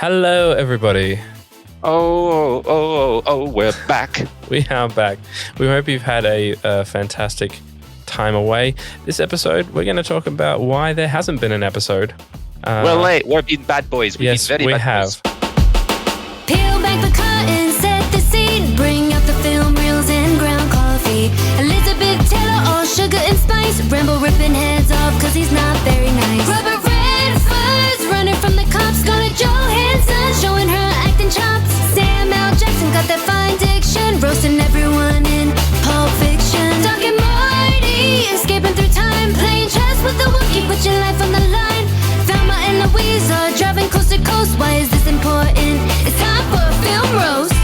Hello, everybody. We're back. We are back. We hope you've had a fantastic time away. This episode, we're going to talk about why there hasn't been an episode. We're late. We're being bad boys. Yes, we have. Peel back the curtain, set the scene, bring out the film reels and ground coffee. Elizabeth Taylor, all sugar and spice. Rambo ripping heads off cause he's not very nice. Robert Redford's running from the cops. Scarlett Johansson showing her acting chops. Samuel Jackson got that fine diction, roasting everyone in Pulp Fiction. Doc and Marty escaping through time, playing chess with the Wookiee, put your life on the line. Velma and Louise are driving coast to coast. Why is this important? It's time for a film roast.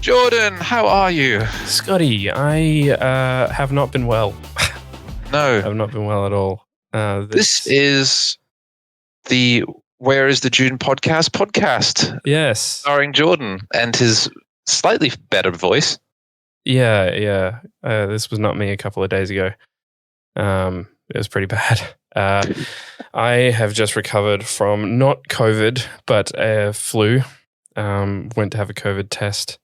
Jordan, how are you? Scotty, I have not been well. No. I've not been well at all. This is the Where is the June podcast. Yes. Starring Jordan and his slightly better voice. Yeah. This was not me a couple of days ago. It was pretty bad. I have just recovered from not COVID, but a flu. Went to have a COVID test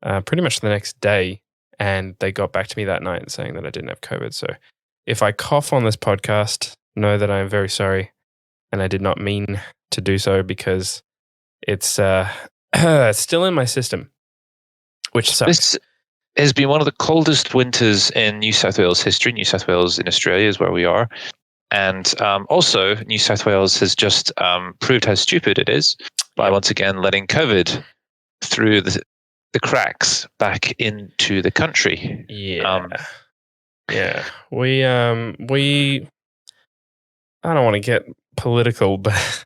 pretty much the next day, and they got back to me that night saying that I didn't have COVID. So if I cough on this podcast, know that I am very sorry, and I did not mean to do so because it's it's still in my system, which sucks. This has been one of the coldest winters in New South Wales history. New South Wales in Australia is where we are. And also, New South Wales has just proved how stupid it is by once again letting COVID through the cracks back into the country. Yeah. We I don't want to get political, but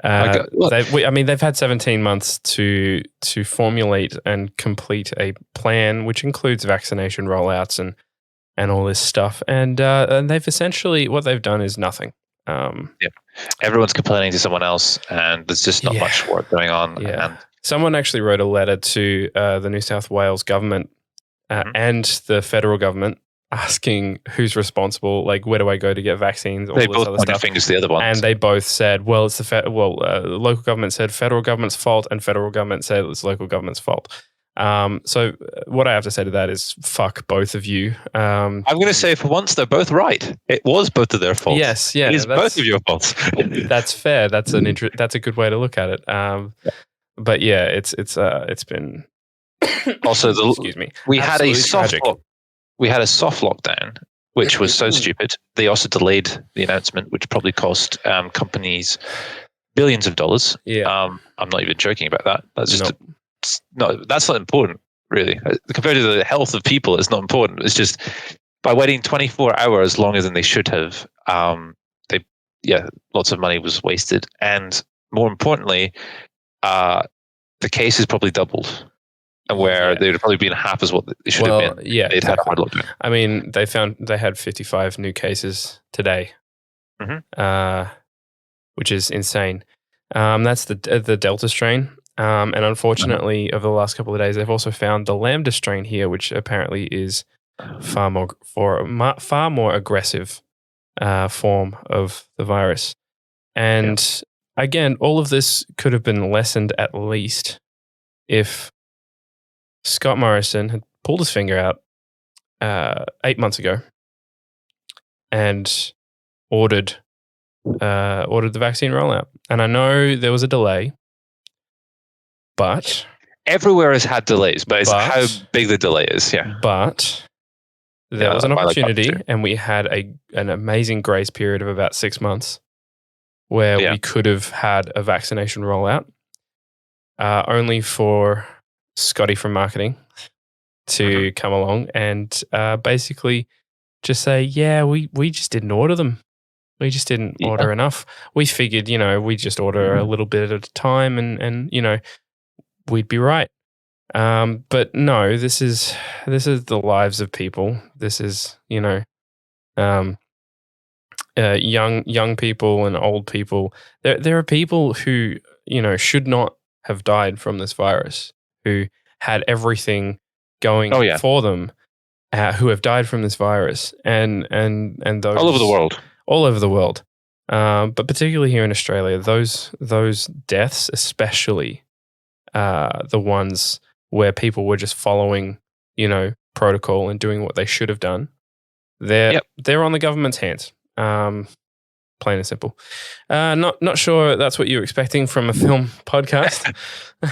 they've had 17 months to formulate and complete a plan, which includes vaccination rollouts and all this stuff. And they've essentially, what they've done is nothing. Everyone's complaining to someone else, and there's just not much work going on. Yeah. And someone actually wrote a letter to the New South Wales government and the federal government asking who's responsible, like where do I go to get vaccines, all they this both other pointed stuff. fingers to the other ones. And they both said, well, it's the local government said federal government's fault, and federal government said it's local government's fault. So what I have to say to that is fuck both of you. I'm going to say for once they're both right. It was both of their faults. Yes, yeah, it is both of your faults. That's fair. That's that's a good way to look at it. But yeah, it's been also excuse me. We had a tragic. We had a soft lockdown, which was so stupid. They also delayed the announcement, which probably cost companies billions of dollars. Yeah, I'm not even joking about that. That's just that's not important, really. Compared to the health of people, it's not important. It's just by waiting 24 hours longer than they should have, lots of money was wasted, and more importantly, the cases probably doubled. And where they would have probably been half as what they should have been. Yeah, they'd had a hard lockdown. I mean, they had 55 new cases today, which is insane. That's the Delta strain, and unfortunately, over the last couple of days, they've also found the Lambda strain here, which apparently is far more aggressive form of the virus. And again, all of this could have been lessened at least if Scott Morrison had pulled his finger out 8 months ago and ordered the vaccine rollout. And I know there was a delay, but everywhere has had delays, but it's how big the delay is. Yeah, but there was an opportunity, and we had an amazing grace period of about 6 months where we could have had a vaccination rollout, only for Scotty from marketing to come along and basically just say, we just didn't order them. We just didn't order enough. We figured, we just order a little bit at a time and we'd be right. But no, this is the lives of people. This is, young people and old people. There are people who, should not have died from this virus, who had everything going for them, who have died from this virus, and those all over the world. But particularly here in Australia, those deaths, especially the ones where people were just following, protocol and doing what they should have done, they're on the government's hands. Plain and simple. Not sure that's what you were expecting from a film podcast.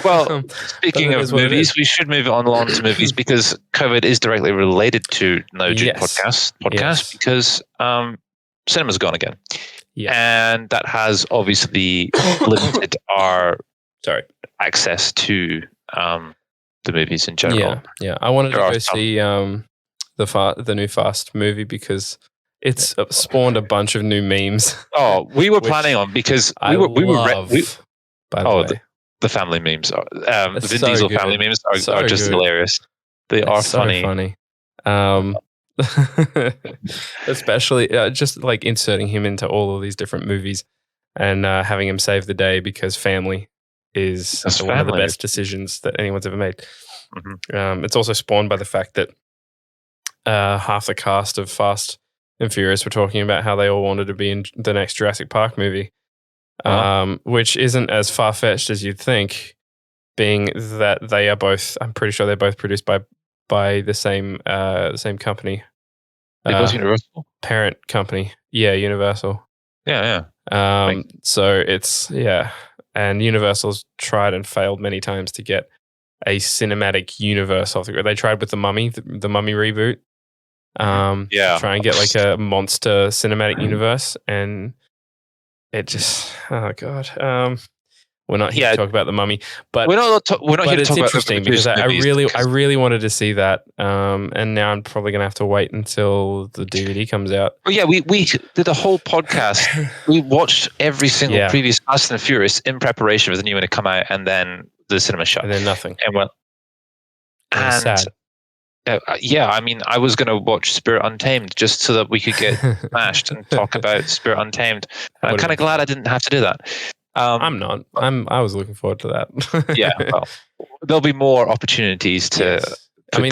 Well, speaking of movies, we should move on to movies because COVID is directly related to No Dude podcast because cinema's gone again. Yeah. And that has obviously limited our access to the movies in general. Yeah. I wanted to go see the new Fast movie because it's spawned a bunch of new memes. Oh, we were planning on because we were by the way. The family memes are the Vin Diesel good. Family memes are just good. Hilarious. They are funny. Especially just like inserting him into all of these different movies and having him save the day because family is one of the best decisions that anyone's ever made. Mm-hmm. It's also spawned by the fact that half the cast of Fast and Furious were talking about how they all wanted to be in the next Jurassic Park movie, which isn't as far-fetched as you'd think, being that they are both, I'm pretty sure they're both produced by the same company. They're both Universal? Parent company. Yeah, Universal. Yeah. So it's, and Universal's tried and failed many times to get a cinematic universe off the ground. They tried with the Mummy reboot. Try and get like a monster cinematic universe, and it just we're not here to talk about the Mummy, but we're not here to it's talk interesting about because I really wanted to see that, and now I'm probably gonna have to wait until the DVD comes out. Oh yeah, we did a whole podcast. We watched every single previous Fast and Furious in preparation for the new one to come out, and then the cinema shut, and then nothing. And sad. I mean, I was going to watch Spirit Untamed just so that we could get smashed and talk about Spirit Untamed. And I'm kind of glad I didn't have to do that. I'm not. I was looking forward to that. Well, there'll be more opportunities to. Yes. I mean,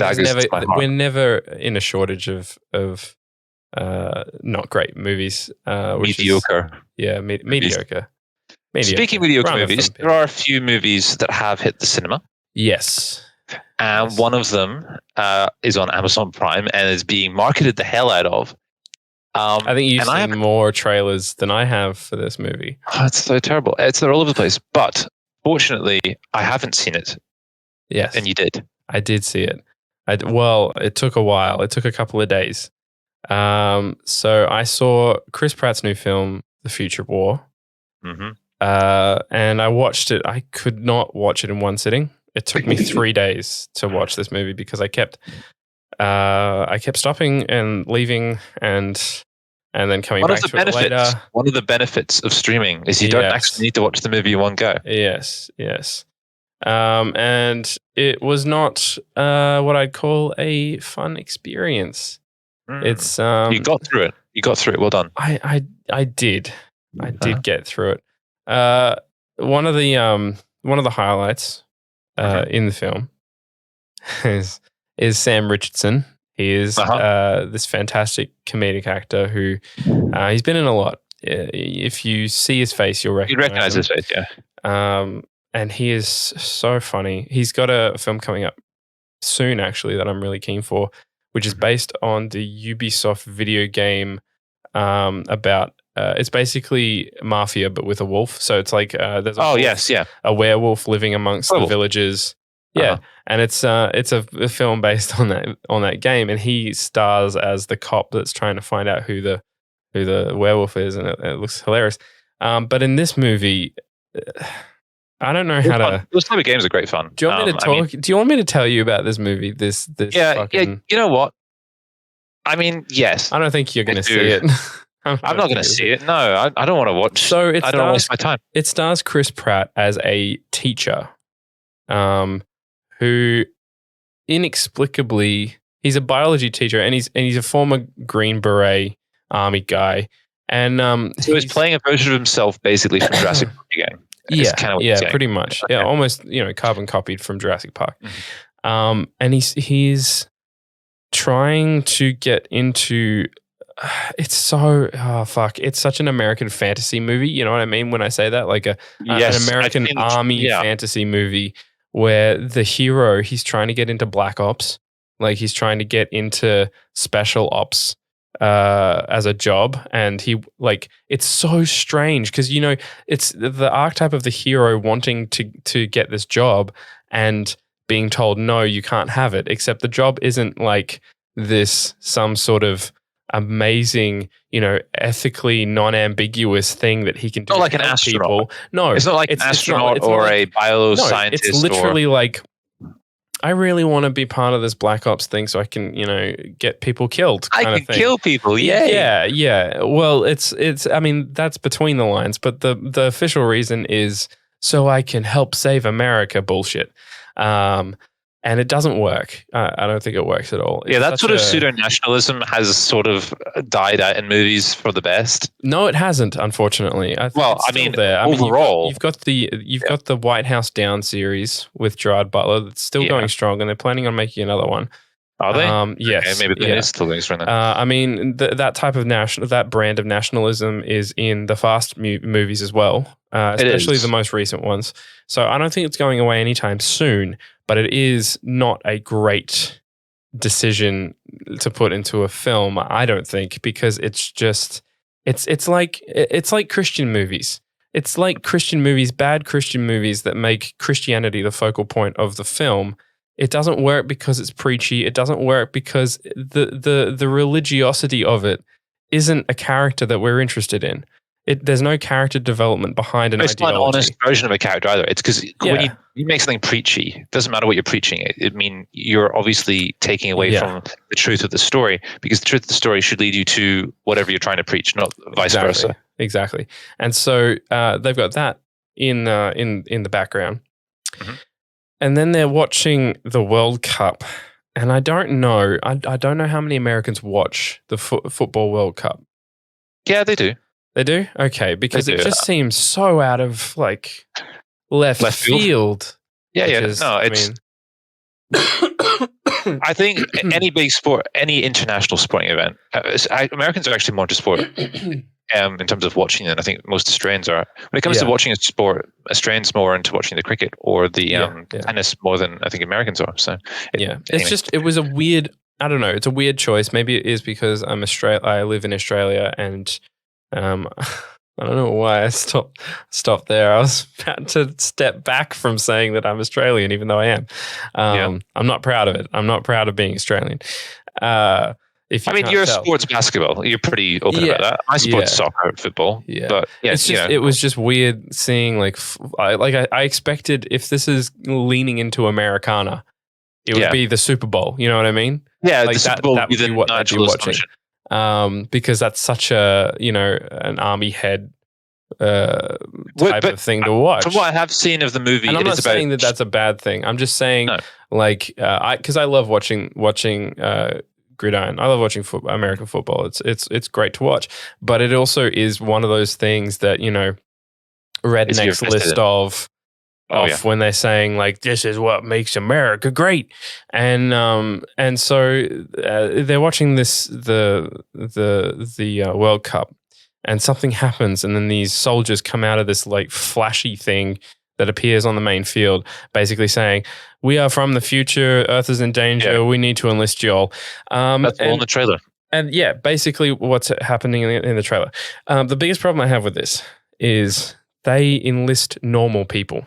we're never in a shortage of not great movies. Mediocre. Mediocre. Speaking of mediocre movies, there are a few movies that have hit the cinema. Yes. And one of them is on Amazon Prime and is being marketed the hell out of. I think you've seen more trailers than I have for this movie. Oh, it's so terrible. They're all over the place. But fortunately, I haven't seen it. Yes. And you did. I did see it. It took a while. It took a couple of days. So I saw Chris Pratt's new film, The Future War. Mm-hmm. And I watched it. I could not watch it in one sitting. It took me 3 days to watch this movie because I kept stopping and leaving and then coming back to it later. One of the benefits of streaming is you don't actually need to watch the movie in one go. Yes. And it was not what I'd call a fun experience. It's you got through it. Well done. I did. I did get through it. One of the highlights in the film is Sam Richardson. He is this fantastic comedic actor who he's been in a lot. If you see his face, you'll recognize his face. Yeah. And he is so funny. He's got a film coming up soon, actually, that I'm really keen for, which is based on the Ubisoft video game about. It's basically Mafia, but with a wolf. So it's like there's a werewolf living amongst the villagers. Yeah, and it's a film based on that game, and he stars as the cop that's trying to find out who the werewolf is, and it looks hilarious. But in this movie, I don't know how to. Those type of games are great fun. Do you want me to talk? Do you want me to tell you about this movie? This You know what? I mean, yes. I don't think you're going to see it. I'm not going to see it. No, I don't want to watch. So I don't want to waste my time. It stars Chris Pratt as a teacher, who inexplicably he's a biology teacher, and he's a former Green Beret army guy, and so he's playing a version of himself, basically from Jurassic Park game. Yeah, pretty much. Okay. Yeah, almost carbon copied from Jurassic Park. Mm-hmm. And he's trying to get into It's so fuck. It's such an American fantasy movie. You know what I mean when I say that, like an American army fantasy movie where the hero, he's trying to get into black ops, like he's trying to get into special ops as a job, and it's so strange because it's the archetype of the hero wanting to get this job and being told no, you can't have it. Except the job isn't like this some sort of amazing, ethically non-ambiguous thing that he can do. Not like an astronaut. People. No, it's not like an astronaut or a bioscientist. No, it's literally like, I really want to be part of this Black Ops thing so I can, get people killed. I can kill people. Yeah. Well, it's. I mean, that's between the lines, but the official reason is so I can help save America. Bullshit. And it doesn't work. I don't think it works at all. It's that sort of pseudo-nationalism has sort of died out in movies for the best. No, it hasn't, unfortunately. Overall, you've got the White House Down series with Gerard Butler that's still going strong, and they're planning on making another one. Are they? Yes. Okay, maybe they're still going strong. I mean, that type of that brand of nationalism is in the Fast movies as well, especially the most recent ones. So I don't think it's going away anytime soon. But it is not a great decision to put into a film, I don't think, because it's just it's like Christian movies. It's like Christian movies, bad Christian movies that make Christianity the focal point of the film. It doesn't work because it's preachy. It doesn't work because the religiosity of it isn't a character that we're interested in. There's no character development behind an ideology. It's not an honest version of a character either. It's because when you make something preachy, it doesn't matter what you're preaching. It mean you're obviously taking away from the truth of the story, because the truth of the story should lead you to whatever you're trying to preach, not vice versa. Exactly. And so they've got that in the background, and then they're watching the World Cup. And I don't know. I don't know how many Americans watch the football World Cup. Yeah, they do. They do? Okay, because it just seems so out of left field. Yeah. I think any big sport, any international sporting event, Americans are actually more into sport in terms of watching it. I think most Australians are. When it comes to watching a sport, Australians more into watching the cricket or the tennis more than I think Americans are. So it was a weird. I don't know. It's a weird choice. Maybe it is because I live in Australia and. I don't know why I stopped there. I was about to step back from saying that I'm Australian, even though I am. I'm not proud of it. I'm not proud of being Australian. You're a sports basketball. You're pretty open about that. I support soccer, football. Yeah, but it was just weird seeing I expected if this is leaning into Americana, it would be the Super Bowl. You know what I mean? Yeah, the Super Bowl would be what I'd be watching. Because that's such an army head type of thing to watch. From what I have seen of the movie, and I'm not saying that that's a bad thing. I'm just saying, because I love watching gridiron. I love watching American football. It's great to watch, but it also is one of those things that rednecks list of. When they're saying this is what makes America great, and so they're watching the World Cup, and something happens, and then these soldiers come out of this flashy thing that appears on the main field, basically saying, "We are from the future. Earth is in danger. Yeah. We need to enlist you all." That's all in the trailer. And basically what's happening in the trailer. The biggest problem I have with this is they enlist normal people.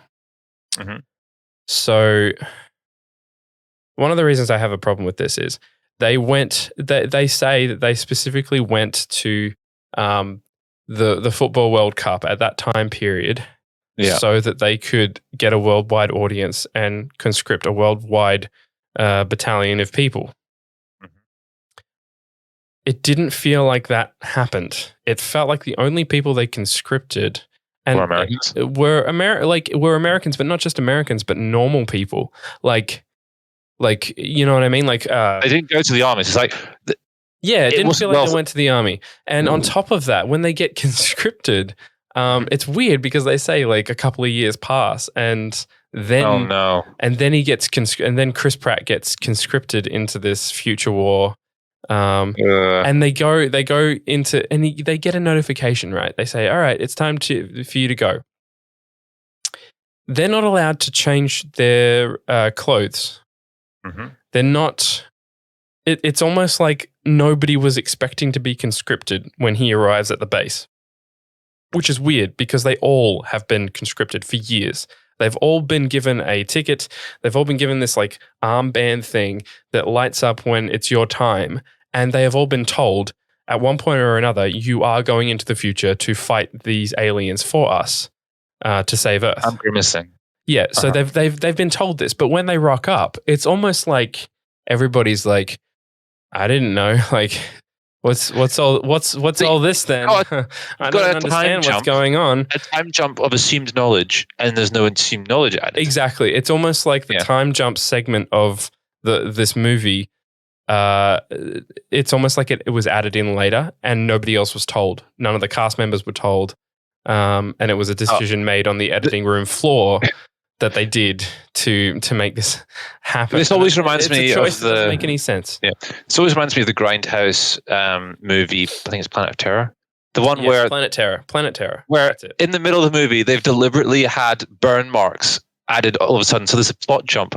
Mm-hmm. So one of the reasons I have a problem with this is they say that they specifically went to the Football World Cup at that time period so that they could get a worldwide audience and conscript a worldwide battalion of people. Mm-hmm. It didn't feel like that happened. It felt like the only people they conscripted and were Americans, but not just Americans, but normal people. You know what I mean? They didn't go to the army. It's it didn't feel like they went to the army. And on top of that, when they get conscripted, it's weird because they say a couple of years pass, and then and then he gets and then Chris Pratt gets conscripted into this future war And they go into, and they get a notification, right? They say, all right, it's time for you to go. They're not allowed to change their clothes. Mm-hmm. They're not. It's almost like nobody was expecting to be conscripted when he arrives at the base, which is weird because they all have been conscripted for years. They've all been given a ticket. They've all been given this like armband thing that lights up when it's your time. And they have all been told at one point or another, you are going into the future to fight these aliens for us to save Earth. I'm grimacing. Yeah, so they've been told this, but when they rock up, it's almost like everybody's like, I didn't know, like what's all this then? I don't understand what's going on. A time jump of assumed knowledge, and there's no assumed knowledge added. Exactly. It's almost like the time jump segment of this movie. It's almost like it was added in later, and nobody else was told. None of the cast members were told, and it was a decision made on the editing room floor that they did to make this happen. This always reminds me of the. Doesn't make any sense. Yeah, this always reminds me of the Grindhouse movie. I think it's Planet of Terror. The one where Planet Terror. Where in the middle of the movie they've deliberately had burn marks added all of a sudden, so there's a plot jump.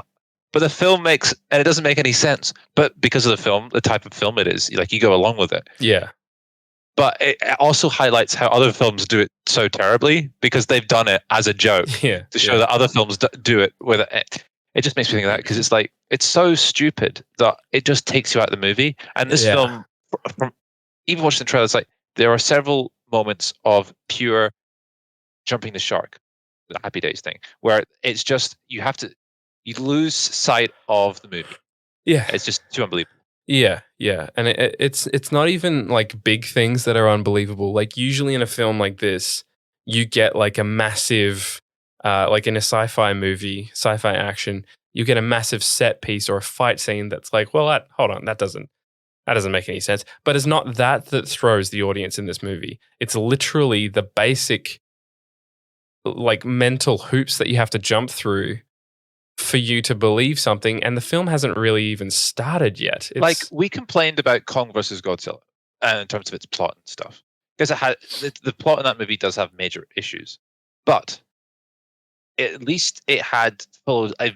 But the film and it doesn't make any sense. But because of the film, the type of film it is, like you go along with it. Yeah. But it also highlights how other films do it so terribly because they've done it as a joke to show that other films do it with it. It just makes me think of that because it's like, it's so stupid that it just takes you out of the movie. And this film, from even watching the trailer, it's like there are several moments of pure jumping the shark, the Happy Days thing, where it's just, you lose sight of the movie. Yeah. It's just too unbelievable. Yeah. And it's not even like big things that are unbelievable. Like usually in a film like this, you get like a massive, like in a sci-fi movie, sci-fi action, you get a massive set piece or a fight scene that's like, well, hold on, that doesn't make any sense. But it's not that throws the audience in this movie. It's literally the basic like mental hoops that you have to jump through for you to believe something, and the film hasn't really even started yet. Like we complained about Kong versus Godzilla in terms of its plot and stuff, because it had the plot in that movie does have major issues, but at least it had a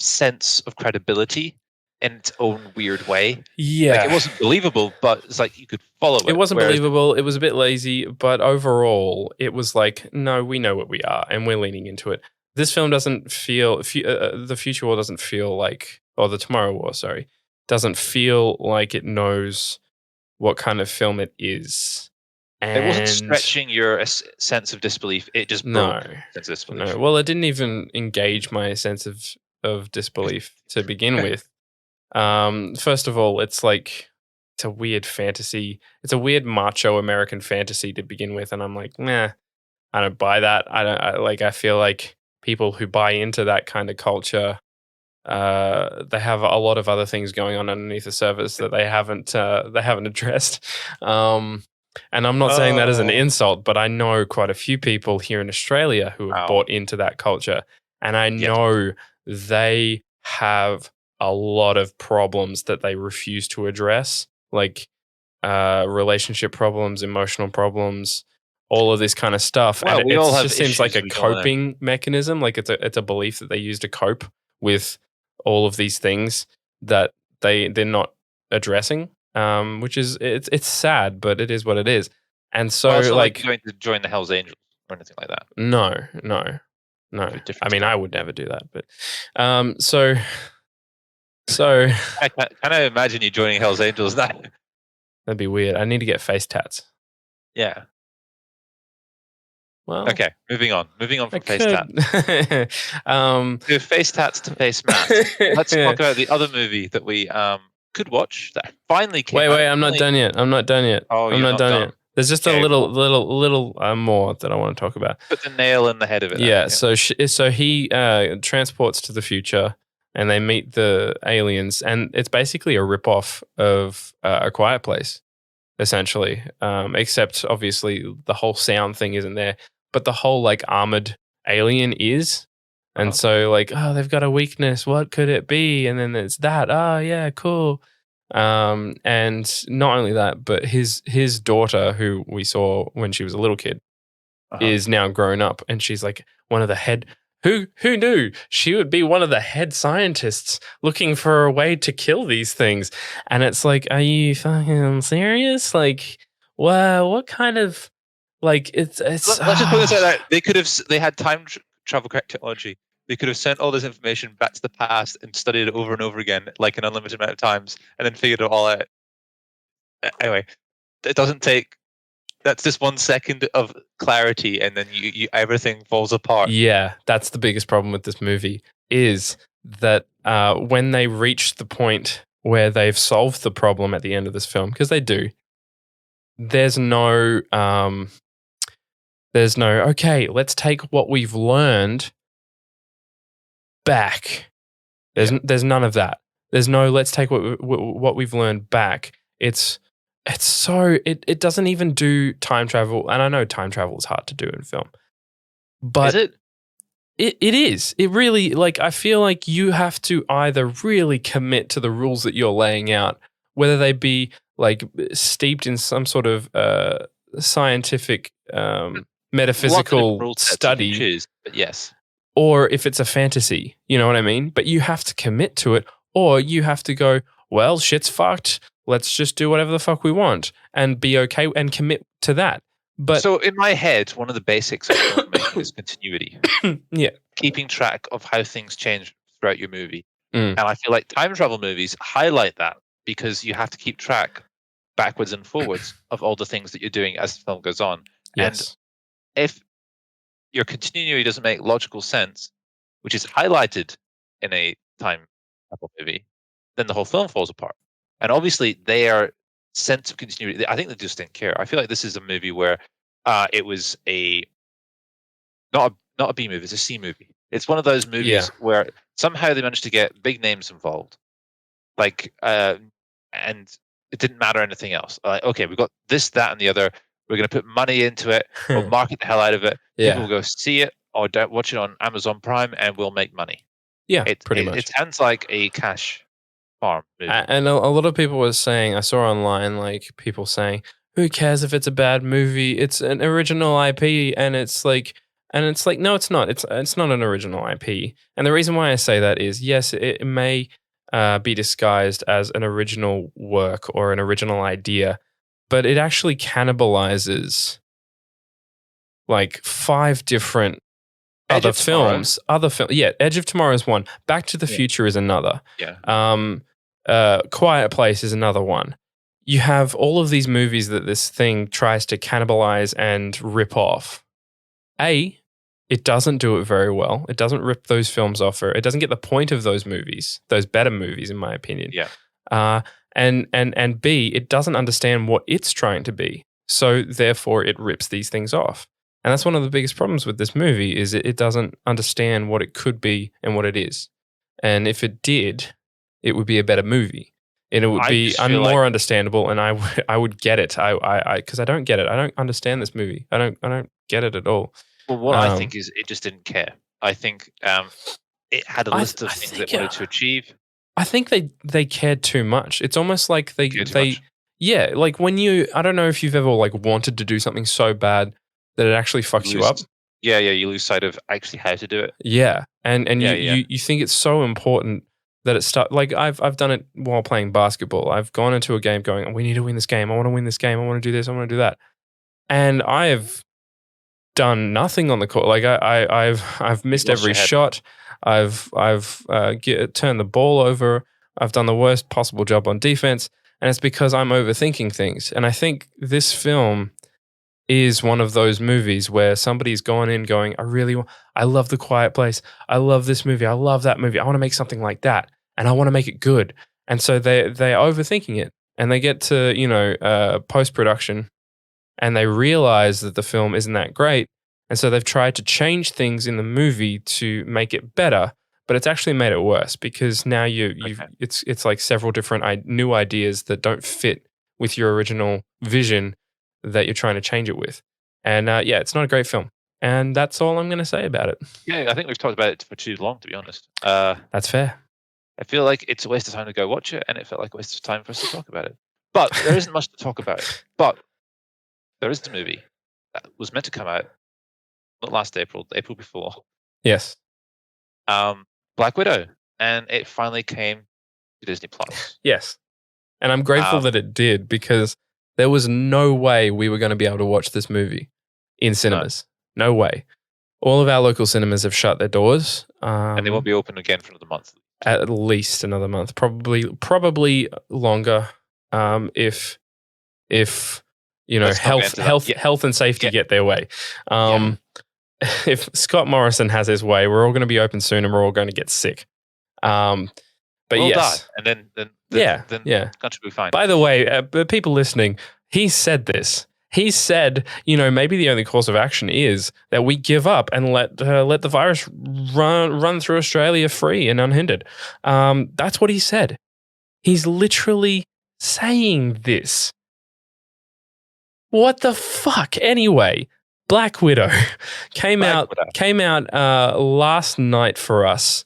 sense of credibility in its own weird way. Yeah, like it wasn't believable, but it's like you could follow it. It wasn't believable. It was a bit lazy, but overall, it was like, no, we know what we are, and we're leaning into it. This film doesn't feel, the Future War doesn't feel like, or the Tomorrow War, sorry, doesn't feel like it knows what kind of film it is. And it wasn't stretching your sense of disbelief. It just broke sense of disbelief. No, well, it didn't even engage my sense of disbelief to begin with. First of all, it's like, it's a weird fantasy. It's a weird macho American fantasy to begin with. And I'm like, nah, I don't buy that. I feel like people who buy into that kind of culture, they have a lot of other things going on underneath the surface that they haven't addressed. And I'm not saying that as an insult, but I know quite a few people here in Australia who have bought into that culture, and I know they have a lot of problems that they refuse to address, like relationship problems, emotional problems, all of this kind of stuff. Well, and it just seems like a coping mechanism. Like it's a belief that they use to cope with all of these things that they're not addressing, which is, it's sad, but it is what it is. And so like going to join the Hells Angels or anything like that. No. I mean, I would never do that, but so I kind of imagine you joining Hells Angels. That'd be weird. I need to get face tats. Yeah. Well, okay, moving on from face tats. To face tats to face masks. Let's talk about the other movie that we could watch that finally came out. Wait, I'm not done yet. Oh, I'm not done yet. There's just a little more that I want to talk about. Put the nail in the head of it. Yeah, so he transports to the future, and they meet the aliens, and it's basically a ripoff of A Quiet Place, essentially. Except obviously the whole sound thing isn't there, but the whole like armored alien is. And so like, oh, they've got a weakness. What could it be? And then there's that. Oh yeah, cool. And not only that, but his daughter, who we saw when she was a little kid, is now grown up, and she's like one of the head. Who knew she would be one of the head scientists looking for a way to kill these things? And it's like, are you fucking serious? Like, wow, what kind of like it's. Let's just put this out there. They had time travel technology. They could have sent all this information back to the past and studied it over and over again, like an unlimited amount of times, and then figured it all out. Anyway, it doesn't take. That's just 1 second of clarity, and then you everything falls apart. Yeah, that's the biggest problem with this movie, is that when they reach the point where they've solved the problem at the end of this film, because they do, there's no, okay, let's take what we've learned back. There's none of that. There's no, let's take what we've learned back. It doesn't even do time travel, and I know time travel is hard to do in film, but is it? It is. It really, like, I feel like you have to either really commit to the rules that you're laying out, whether they be like steeped in some sort of scientific, metaphysical study, choose, but yes, or if it's a fantasy, you know what I mean? But you have to commit to it, or you have to go, well, shit's fucked. Let's just do whatever the fuck we want and be okay and commit to that. But so in my head, one of the basics of filmmaking is continuity. Yeah. Keeping track of how things change throughout your movie. And I feel like time travel movies highlight that because you have to keep track backwards and forwards of all the things that you're doing as the film goes on. Yes. And if your continuity doesn't make logical sense, which is highlighted in a time travel movie, then the whole film falls apart. And obviously, their sense of continuity, I think they just didn't care. I feel like this is a movie where it was not a B movie, it's a C movie. It's one of those movies where somehow they managed to get big names involved, like, and it didn't matter anything else. Like, okay, we've got this, that, and the other. We're going to put money into it. We'll market the hell out of it. People will go see it or watch it on Amazon Prime, and we'll make money. Yeah, pretty much. It sounds like a cash farm movie. And a lot of people were saying, I saw online, like, people saying, who cares if it's a bad movie? It's an original IP, and it's like, no, it's not. It's not an original IP. And the reason why I say that is, yes, it may be disguised as an original work or an original idea, but it actually cannibalizes like 5 different other films. Yeah, Edge of Tomorrow is one. Back to the Future is another. Yeah. Quiet Place is another one. You have all of these movies that this thing tries to cannibalize and rip off. It doesn't do it very well. It doesn't rip those films off. Or it doesn't get the point of those movies, those better movies, in my opinion. Yeah. And B, it doesn't understand what it's trying to be. So therefore, it rips these things off. And that's one of the biggest problems with this movie, is it doesn't understand what it could be and what it is. And if it did, it would be a better movie. And it would be more understandable, and I would get it. Because I don't get it. I don't understand this movie. I don't get it at all. Well, what I think is it just didn't care. I think it had a list of things it wanted to achieve. I think they cared too much. It's almost like they like when I don't know if you've ever like wanted to do something so bad that it actually fucks you up. Yeah, you lose sight of actually how to do it. Yeah, and you think it's so important that it start like I've done it while playing basketball. I've gone into a game going, we need to win this game. I want to win this game. I want to do this. I want to do that. And I have done nothing on the court. Like I've missed every shot. I've turned the ball over. I've done the worst possible job on defense, and it's because I'm overthinking things. And I think this film is one of those movies where somebody's gone in going, I love The Quiet Place. I love this movie. I love that movie. I want to make something like that, and I want to make it good. And so they're overthinking it, and they get to post-production, and they realize that the film isn't that great. And so they've tried to change things in the movie to make it better, but it's actually made it worse because now it's like several different new ideas that don't fit with your original vision that you're trying to change it with. And it's not a great film. And that's all I'm going to say about it. Yeah, I think we've talked about it for too long, to be honest. That's fair. I feel like it's a waste of time to go watch it, and it felt like a waste of time for us to talk about it. But there isn't much to talk about. But there is the movie that was meant to come out not last April, the April before. Yes. Black Widow, and it finally came to Disney Plus. Yes. And I'm grateful that it did, because there was no way we were going to be able to watch this movie in cinemas. No way. All of our local cinemas have shut their doors. And they won't be open again for another month. At least another month, probably longer. If you know, health and safety get their way. If Scott Morrison has his way, we're all going to be open soon, and we're all going to get sick. But we'll yes, die, and then the country will be fine. By the way, people listening, he said this. He said, you know, maybe the only course of action is that we give up and let the virus run through Australia free and unhindered. That's what he said. He's literally saying this. What the fuck? Anyway, Black Widow came out last night for us.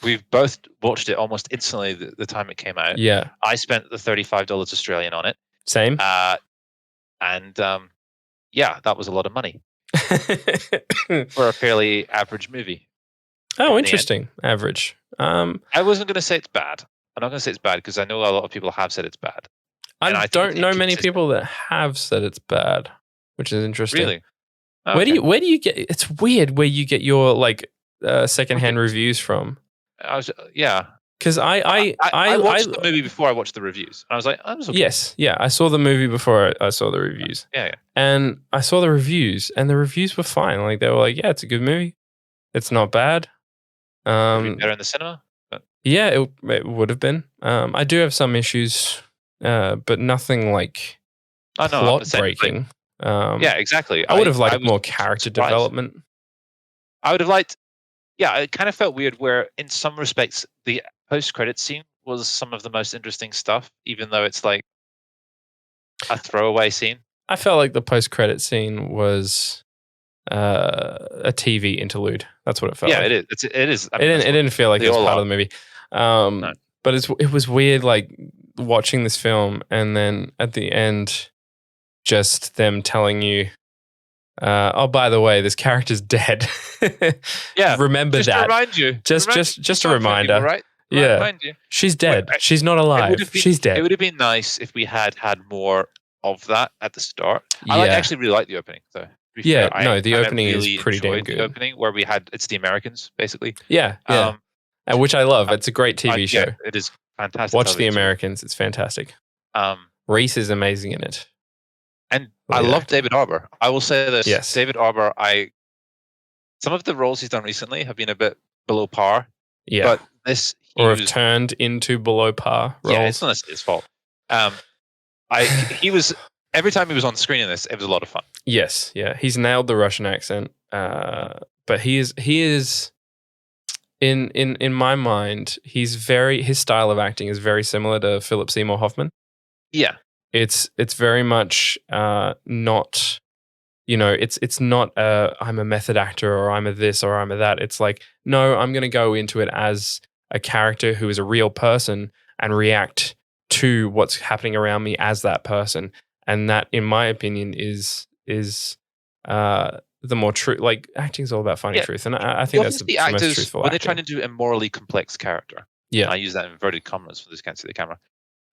We've both watched it almost instantly the time it came out. Yeah, I spent the $35 Australian on it. Same. And that was a lot of money for a fairly average movie. Oh, interesting. Average. I wasn't going to say it's bad. I'm not going to say it's bad because I know a lot of people have said it's bad. I don't know many people that have said it's bad, which is interesting. Really? Okay. Where do you get? It's weird where you get your secondhand reviews from. Because I watched the movie before I watched the reviews. And I was like, I was okay. Yes, yeah. I saw the movie before I saw the reviews. Yeah. And I saw the reviews, and the reviews were fine. Like, they were like, yeah, it's a good movie. It's not bad. Better in the cinema? Yeah, it would have been. I do have some issues, but nothing like plot breaking. Exactly. I would have liked more character development. I would have liked. Yeah, it kind of felt weird where, in some respects, the post-credit scene was some of the most interesting stuff, even though it's like a throwaway scene. I felt like the post-credit scene was a TV interlude. That's what it felt like. Yeah, it is. I mean, it didn't feel like it was part of the movie. No. But it was weird, like, watching this film, and then at the end, just them telling you, oh, by the way, this character's dead. Remember just that. To remind you. Just a reminder. People, right? Yeah. Remind you. She's dead. She's not alive. She's dead. It would have been nice if we had more of that at the start. I actually really like the opening, though. The opening is pretty damn good. The opening where it's the Americans, basically. Yeah. Which I love. It's a great TV show. It is fantastic. Watch The Americans. It's fantastic. Reese is amazing in it. And I love David Harbour. I will say this. Yes. David Harbour, some of the roles he's done recently have been a bit below par. Yeah. But this... have turned into below par roles. Yeah, it's not his fault. He was... Every time he was on screen in this, it was a lot of fun. Yes, yeah. He's nailed the Russian accent. But he is in my mind, his style of acting is very similar to Philip Seymour Hoffman. Yeah. It's very much not, it's not I'm a method actor or I'm a this or I'm a that. It's like, no, I'm going to go into it as a character who is a real person and react to what's happening around me as that person. And that, in my opinion, is the more true. Like, acting is all about finding truth, and I think that's the most truthful. When they're trying to do a morally complex character, I use that in inverted commas for this can't see the camera.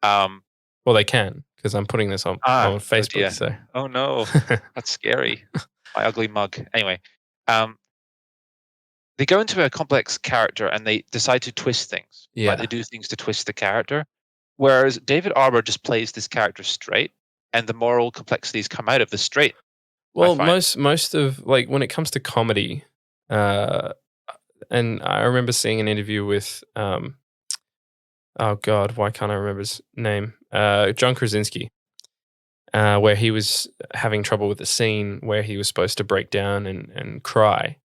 Well, they can, because I'm putting this on Facebook. Yeah. So, oh no, that's scary. My ugly mug. Anyway, they go into a complex character and they decide to twist things. Yeah, like they do things to twist the character. Whereas David Harbour just plays this character straight, and the moral complexities come out of the straight. Well, most of, like, when it comes to comedy, and I remember seeing an interview with, oh God, why can't I remember his name? John Krasinski, where he was having trouble with the scene where he was supposed to break down and cry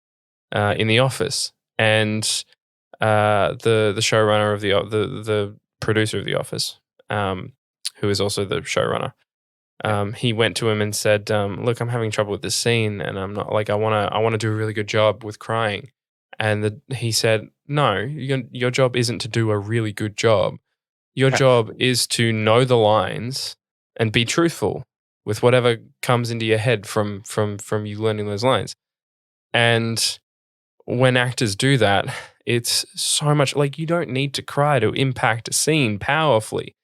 in the office, and the showrunner of the producer of The Office, who is also the showrunner, he went to him and said, look, I'm having trouble with this scene, and I'm not, like, I want to do a really good job with crying. And he said, no, your job isn't to do a really good job. Your job is to know the lines and be truthful with whatever comes into your head from you learning those lines. And when actors do that, it's so much like you don't need to cry to impact a scene powerfully.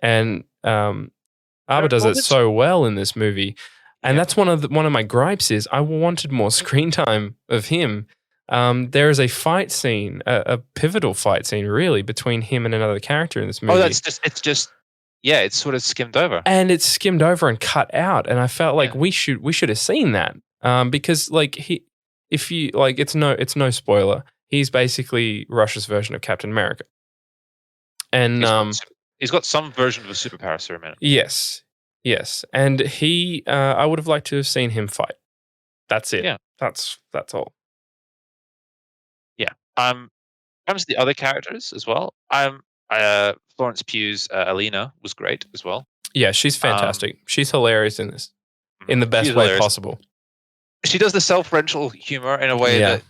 And Arbor does it so well in this movie. And that's one of my gripes is I wanted more screen time of him. There is a fight scene, a pivotal fight scene, really, between him and another character in this movie. Oh, it's sort of skimmed over. And it's skimmed over and cut out. And I felt like we should have seen that. Because like it's no spoiler. He's basically Russia's version of Captain America. And he's got some version of a superpower serum in it. Yes. And I would have liked to have seen him fight. That's it. Yeah. That's all. Yeah. Comes to the other characters as well. Florence Pugh's Alina was great as well. Yeah, she's fantastic. She's hilarious in this, in the best way possible. She does the self-referential humor in a way that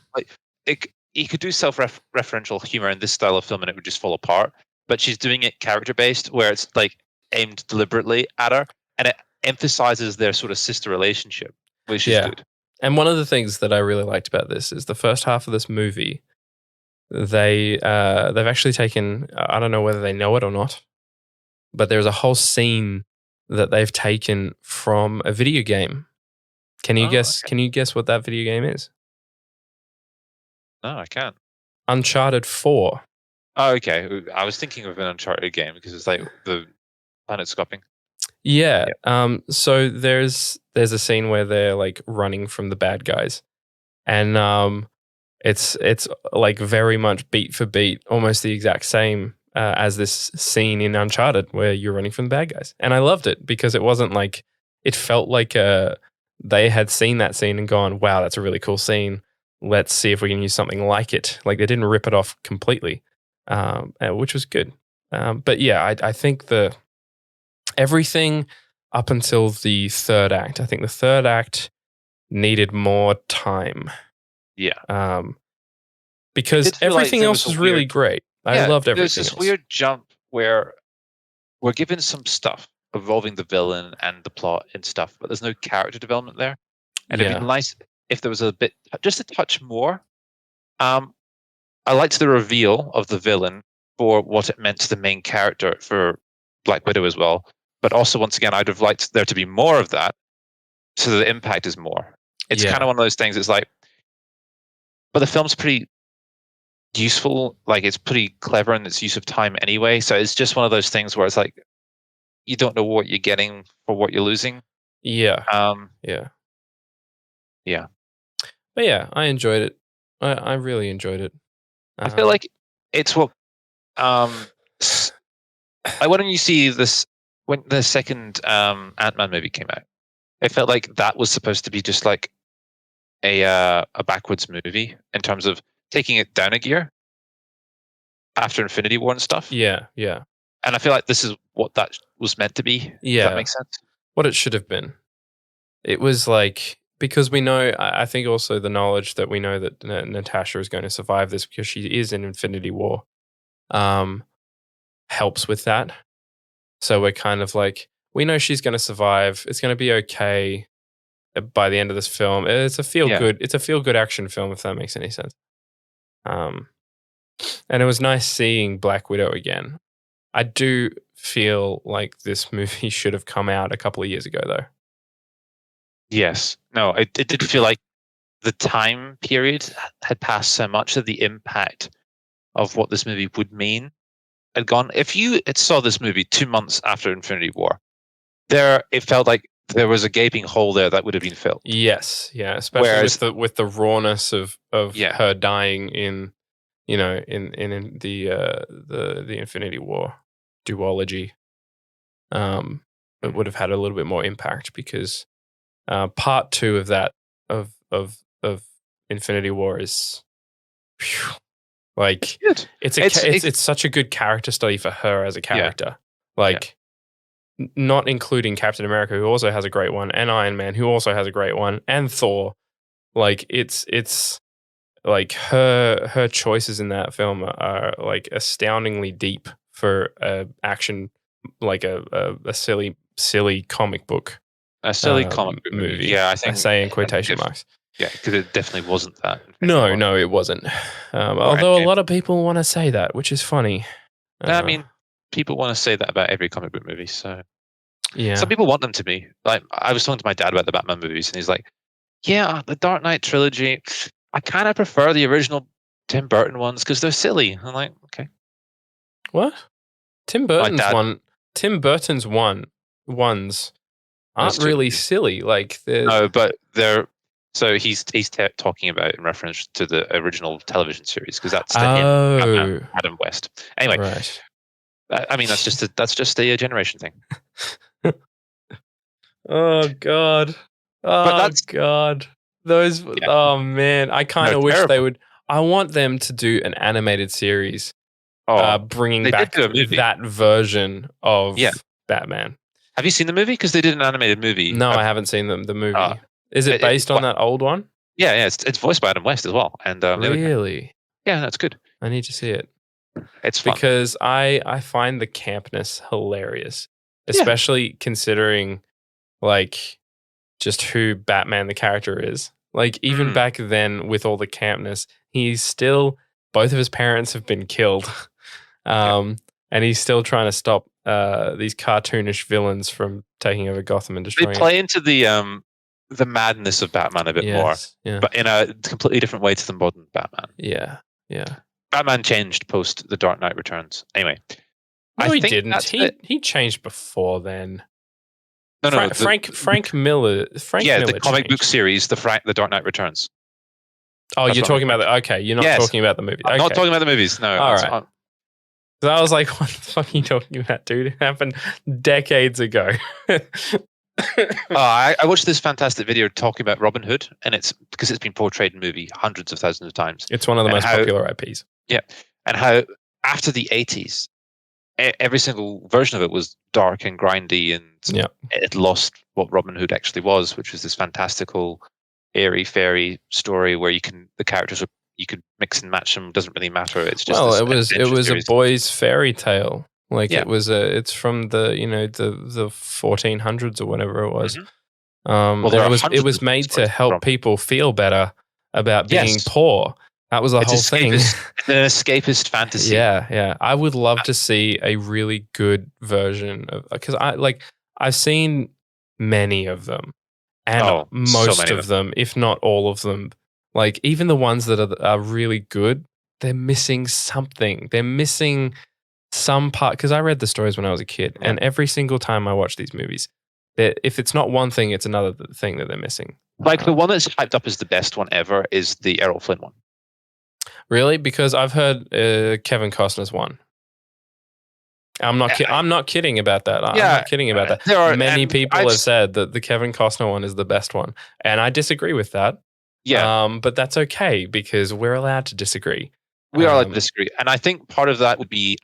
you could do self-referential humor in this style of film and it would just fall apart. But she's doing it character-based, where it's like aimed deliberately at her, and it emphasizes their sort of sister relationship, which is good. And one of the things that I really liked about this is the first half of this movie. They've actually taken, I don't know whether they know it or not, but there's a whole scene that they've taken from a video game. Can you guess? Okay. Can you guess what that video game is? No, I can't. Uncharted 4. Oh, okay. I was thinking of an Uncharted game because it's like the planet scopping. Yeah. So there's a scene where they're like running from the bad guys, and it's like very much beat for beat, almost the exact same as this scene in Uncharted where you're running from the bad guys. And I loved it because it wasn't like, it felt like they had seen that scene and gone, wow, that's a really cool scene. Let's see if we can use something like it. Like they didn't rip it off completely, which was good. But yeah, I think everything up until the third act, I think the third act needed more time. Yeah. Because everything else was really great. I loved everything else. There's this weird jump where we're given some stuff involving the villain and the plot and stuff, but there's no character development there. And it'd be nice if there was just a touch more. I liked the reveal of the villain for what it meant to the main character for Black Widow as well. But also, once again, I'd have liked there to be more of that so the impact is more. It's kind of one of those things, it's like, but the film's pretty useful, like it's pretty clever in its use of time anyway. So it's just one of those things where it's like, you don't know what you're getting for what you're losing. Yeah. Yeah. But yeah, I enjoyed it. I really enjoyed it. I feel like it's what, why don't you see this when the second Ant-Man movie came out? It felt like that was supposed to be just like a backwards movie in terms of taking it down a gear after Infinity War and stuff. Yeah. And I feel like this is what that was meant to be. Yeah. Does that make sense? What it should have been. It was like, because we know, I think also the knowledge that we know that Natasha is going to survive this because she is in Infinity War helps with that. So we're kind of like, we know she's going to survive. It's going to be okay by the end of this film. It's a feel-good action film, if that makes any sense. And it was nice seeing Black Widow again. I do feel like this movie should have come out a couple of years ago, though. Yes. No, it did feel like the time period had passed so much that the impact of what this movie would mean had gone. If you saw this movie 2 months after Infinity War, it felt like there was a gaping hole there that would have been filled. Yes, yeah, especially with the rawness of her dying in the Infinity War duology. It would have had a little bit more impact because part 2 of that of Infinity War is like it's such a good character study for her as a character. Not including Captain America, who also has a great one, and Iron Man, who also has a great one, and Thor. Like it's like her choices in that film are like astoundingly deep for action, like a silly comic book. A silly comic book movie. Yeah, I say in quotation marks. Yeah, because it definitely wasn't that. No, it wasn't. Although a lot of people want to say that, which is funny. I mean, people want to say that about every comic book movie. So yeah, some people want them to be. Like, I was talking to my dad about the Batman movies, and he's like, "Yeah, the Dark Knight trilogy. I kind of prefer the original Tim Burton ones because they're silly." I'm like, okay, what? Tim Burton's ones aren't really silly. Like, no, but they're. So he's talking about in reference to the original television series because that's him, Adam West. Anyway, right. I mean that's just a generation thing. Oh God! God! Those. Yeah. Oh man! I kind of wish they would. I want them to do an animated series, bringing back that version of Batman. Have you seen the movie? Because they did an animated movie. No, I haven't seen the movie. Is it based on that old one? Yeah, it's voiced by Adam West as well. And really, yeah, that's good. I need to see it. It's fun. Because I find the campness hilarious, especially considering like just who Batman the character is. Like even back then, with all the campness, he's still both of his parents have been killed, and he's still trying to stop these cartoonish villains from taking over Gotham and destroying. They play into the madness of Batman a bit more, but in a completely different way to the modern Batman. Yeah. Batman changed post The Dark Knight Returns. Anyway, no, he didn't. He changed before then. No, Frank Miller. The comic book series, The Dark Knight Returns. Oh, you're talking about okay. You're not talking about the movie. I'm not talking about the movies. No. All right. So I was like, what the fuck are you talking about, dude? It happened decades ago. I watched this fantastic video talking about Robin Hood, and it's because it's been portrayed in movie hundreds of thousands of times. It's one of the most popular IPs. Yeah, and how after the 80s, every single version of it was dark and grindy, and it lost what Robin Hood actually was, which was this fantastical, airy fairy story where the characters you could mix and match them. Doesn't really matter. It's just it was a boy's fairy tale. Like it's from the the 1400s or whatever it was. It was made to help people feel better about being poor. That was the whole thing. It's an escapist fantasy. Yeah. I would love to see a really good version of, because I've seen many of them, and most of them, if not all of them, like even the ones that are really good, they're missing something. They're missing some part, because I read the stories when I was a kid, and every single time I watch these movies, if it's not one thing, it's another thing that they're missing. Like the one that's hyped up as the best one ever is the Errol Flynn one. Really? Because I've heard Kevin Costner's one. I'm not kidding about that. I'm not kidding about that. Many people have said that the Kevin Costner one is the best one, and I disagree with that. Yeah. But that's okay because we're allowed to disagree. We are allowed to disagree, and I think part of that would be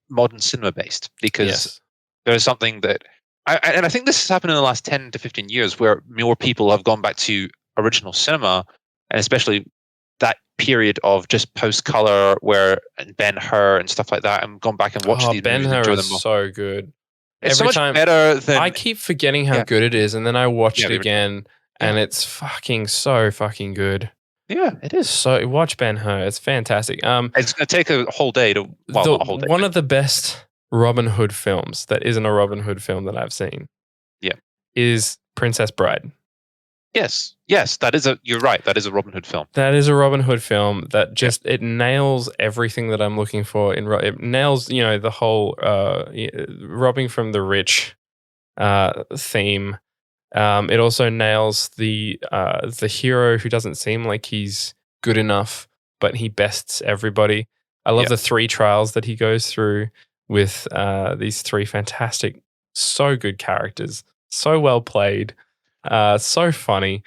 modern cinema based, because there's something that, I think this has happened in the last 10 to 15 years, where more people have gone back to original cinema, and especially that period of just post color, where Ben-Hur and stuff like that, and gone back and watched these movies. Ben-Hur is so good. It's so much better than. I keep forgetting how good it is, and then I watch it again, and it's so fucking good. Yeah, it is. So watch Ben-Hur. It's fantastic. It's going to take a whole day to. Well, not a whole day. One of the best Robin Hood films that isn't a Robin Hood film that I've seen. Yeah, is Princess Bride. Yes, you're right. That is a Robin Hood film. That is a Robin Hood film that just it nails everything that I'm looking for. It nails the whole robbing from the rich theme. It also nails the hero who doesn't seem like he's good enough, but he bests everybody. I love the 3 trials that he goes through with these 3 fantastic, so good characters, so well played, so funny.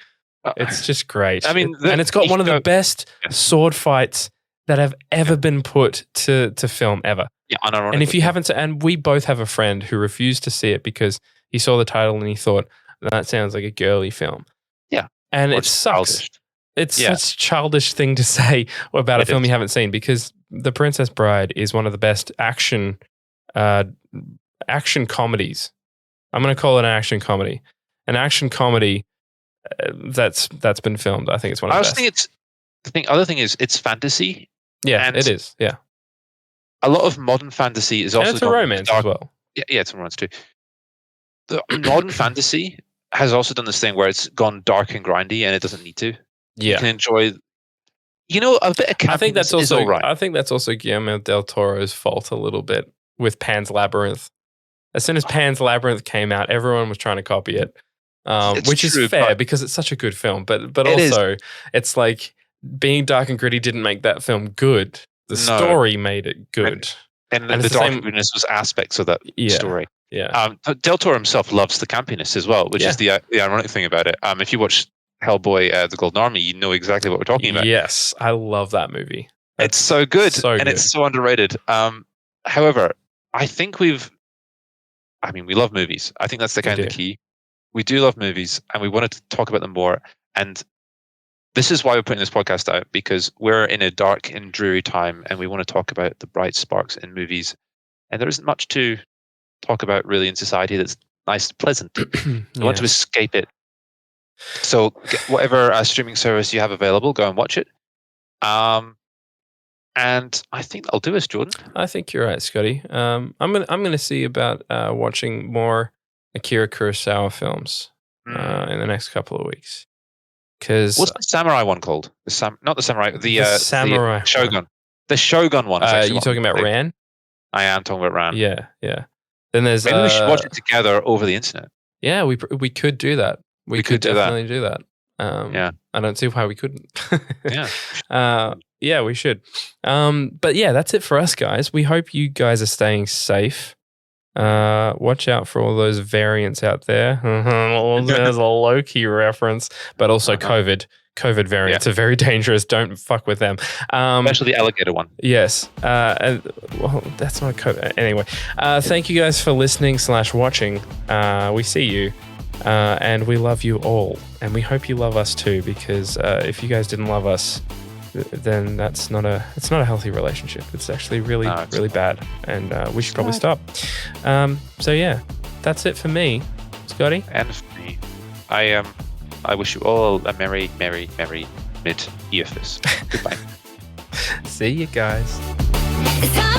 It's just great. I mean, and it's got one of the best sword fights that have ever been put to film ever. Yeah, and if you haven't, and we both have a friend who refused to see it because he saw the title and he thought, that sounds like a girly film. Yeah. And it sucks. It's such a childish thing to say about a film you haven't seen, because The Princess Bride is one of the best action comedies. I'm going to call it an action comedy. An action comedy that's been filmed. I think it's one of the best. I think other thing is it's fantasy. Yeah, it is. Yeah. A lot of modern fantasy is also... And it's a romance as well. Yeah, it's a romance too. The modern fantasy has also done this thing where it's gone dark and grindy, and it doesn't need to. Yeah. You can enjoy, a bit of campiness. I think that's also all right. I think that's also Guillermo del Toro's fault a little bit with Pan's Labyrinth. As soon as Pan's Labyrinth came out, everyone was trying to copy it, which is fair because it's such a good film. But also, it's like being dark and gritty didn't make that film good. The story made it good. And the dark and grittiness was aspects of that story. Yeah. Del Toro himself loves the campiness as well, which is the ironic thing about it. If you watch Hellboy, The Golden Army, you know exactly what we're talking about. Yes, I love that movie. It's so good, it's so underrated. However, I think we love movies. I think that's the kind of the key. We do love movies, and we wanted to talk about them more. And this is why we're putting this podcast out, because we're in a dark and dreary time, and we want to talk about the bright sparks in movies. And there isn't much to talk about really in society that's nice and pleasant. We want to escape it. So whatever streaming service you have available, go and watch it. And I think that'll do us, Jordan. I think you're right, Scotty. I'm gonna see about watching more Akira Kurosawa films in the next couple of weeks. Because what's the samurai one called? Not the samurai. The samurai the Shogun. The Shogun one. Is you talking about Ran? I am talking about Ran. Yeah. Then there's maybe we should watch it together over the internet. Yeah, we could do that. We could definitely do that. I don't see why we couldn't. Yeah, we should. But yeah, that's it for us, guys. We hope you guys are staying safe. Watch out for all those variants out there. There's a Loki reference, but also COVID variants are very dangerous. Don't fuck with them. Especially the alligator one. Yes. And that's not COVID. Anyway, thank you guys for listening / watching. We see you. And we love you all, and we hope you love us too. Because if you guys didn't love us, then it's not a healthy relationship. It's actually really bad, and we should probably stop. So yeah, that's it for me, Scotty. And for me, I wish you all a merry mid-earfest. Goodbye. See you guys. It's time